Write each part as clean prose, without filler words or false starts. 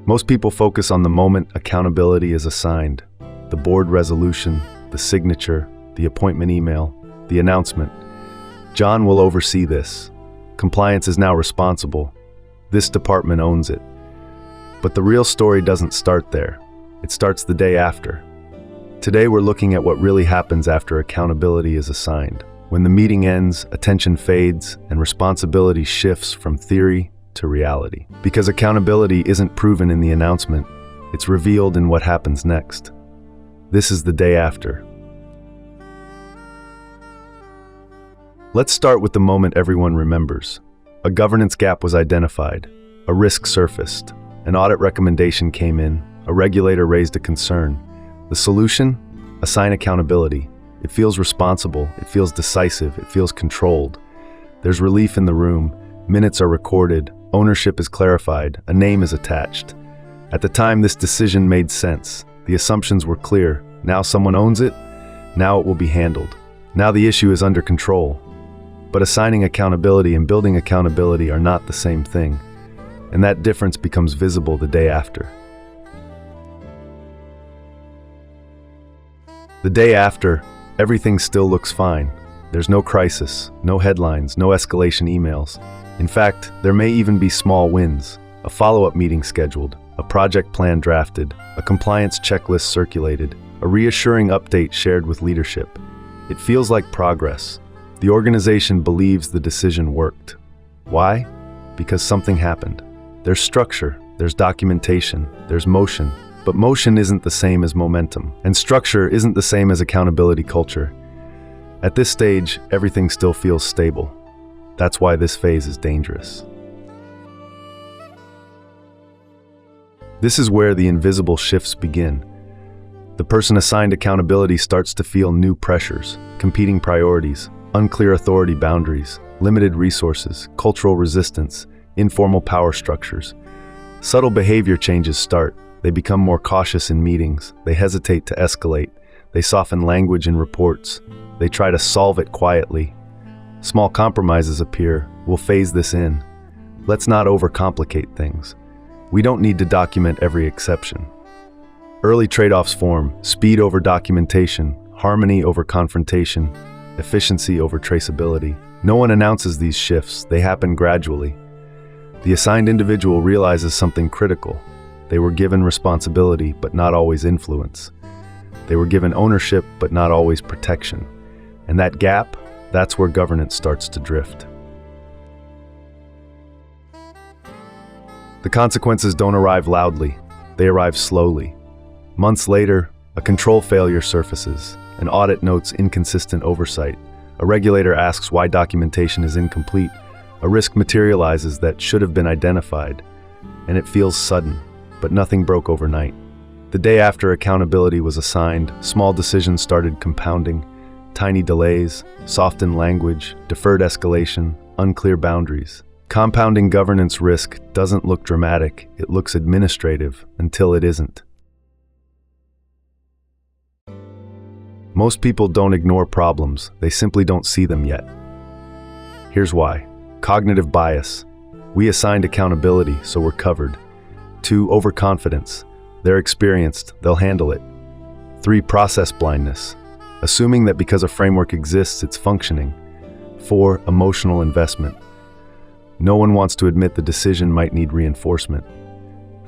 Most people focus on the moment accountability is assigned, the board resolution, the signature, the appointment email, the announcement. John will oversee this. Compliance is now responsible. This department owns it. But the real story doesn't start there. It starts the day after. Today we're looking at what really happens after accountability is assigned. When the meeting ends, attention fades, and responsibility shifts from theory to reality. Because accountability isn't proven in the announcement, it's revealed in what happens next. This is the day after. Let's start with the moment everyone remembers. A governance gap was identified, a risk surfaced, an audit recommendation came in, a regulator raised a concern. The solution? Assign accountability. It feels responsible, it feels decisive, it feels controlled. There's relief in the room, minutes are recorded, ownership is clarified, a name is attached. At the time, this decision made sense. The assumptions were clear. Now someone owns it, now it will be handled. Now the issue is under control. But assigning accountability and building accountability are not the same thing, and that difference becomes visible the day after. The day after, everything still looks fine. There's no crisis, no headlines, no escalation emails. In fact, there may even be small wins, a follow-up meeting scheduled, a project plan drafted, a compliance checklist circulated, a reassuring update shared with leadership. It feels like progress. The organization believes the decision worked. Why? Because something happened. There's structure, there's documentation, there's motion. But motion isn't the same as momentum, and structure isn't the same as accountability culture. At this stage, everything still feels stable. That's why this phase is dangerous. This is where the invisible shifts begin. The person assigned accountability starts to feel new pressures, competing priorities, unclear authority boundaries, limited resources, cultural resistance, informal power structures. Subtle behavior changes start. They become more cautious in meetings. They hesitate to escalate. They soften language in reports. They try to solve it quietly. Small compromises appear. We'll phase this in. Let's not overcomplicate things. We don't need to document every exception. Early trade-offs form: speed over documentation, harmony over confrontation, efficiency over traceability. No one announces these shifts. They happen gradually. The assigned individual realizes something critical. They were given responsibility, but not always influence. They were given ownership, but not always protection. And that gap, that's where governance starts to drift. The consequences don't arrive loudly. They arrive slowly. Months later, a control failure surfaces. An audit notes inconsistent oversight. A regulator asks why documentation is incomplete. A risk materializes that should have been identified. And it feels sudden, but nothing broke overnight. The day after accountability was assigned, small decisions started compounding. Tiny delays, softened language, deferred escalation, unclear boundaries. Compounding governance risk doesn't look dramatic, it looks administrative until it isn't. Most people don't ignore problems, they simply don't see them yet. Here's why. Cognitive bias. We assigned accountability, so we're covered. 2, overconfidence. They're experienced, they'll handle it. 3, process blindness. Assuming that because a framework exists, it's functioning. 4, emotional investment. No one wants to admit the decision might need reinforcement.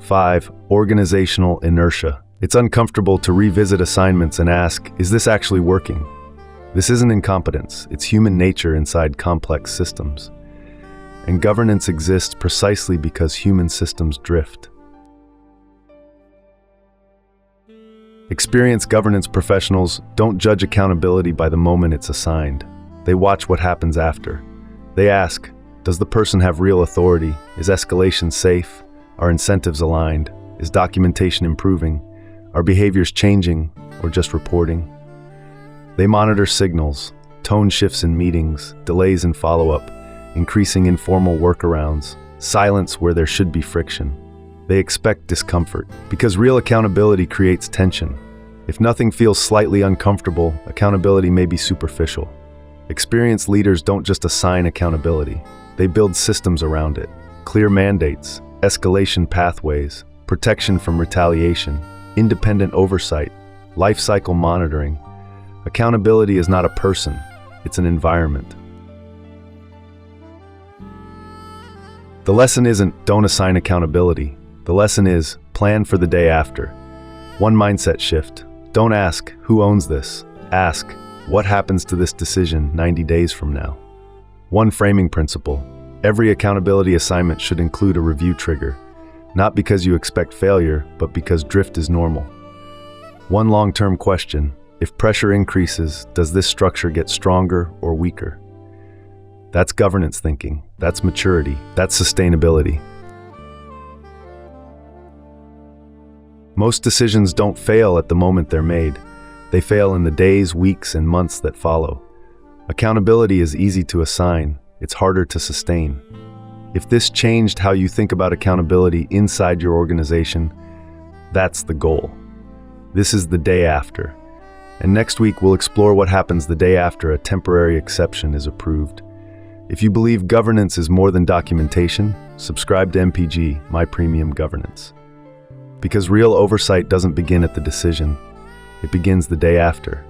5, organizational inertia. It's uncomfortable to revisit assignments and ask, is this actually working? This isn't incompetence, it's human nature inside complex systems. And governance exists precisely because human systems drift. Experienced governance professionals don't judge accountability by the moment it's assigned. They watch what happens after. They ask, does the person have real authority? Is escalation safe? Are incentives aligned? Is documentation improving? Are behaviors changing or just reporting? They monitor signals, tone shifts in meetings, delays in follow-up, increasing informal workarounds, silence where there should be friction. They expect discomfort, because real accountability creates tension. If nothing feels slightly uncomfortable, accountability may be superficial. Experienced leaders don't just assign accountability, they build systems around it. Clear mandates, escalation pathways, protection from retaliation, independent oversight, life cycle monitoring. Accountability is not a person, it's an environment. The lesson isn't don't assign accountability. The lesson is plan for the day after. One mindset shift. Don't ask, who owns this? Ask, what happens to this decision 90 days from now? One framing principle. Every accountability assignment should include a review trigger, not because you expect failure, but because drift is normal. One long-term question. If pressure increases, does this structure get stronger or weaker? That's governance thinking. That's maturity. That's sustainability. Most decisions don't fail at the moment they're made. They fail in the days, weeks, and months that follow. Accountability is easy to assign. It's harder to sustain. If this changed how you think about accountability inside your organization, that's the goal. This is the day after. And next week, we'll explore what happens the day after a temporary exception is approved. If you believe governance is more than documentation, subscribe to MPG, My Premium Governance. Because real oversight doesn't begin at the decision, it begins the day after.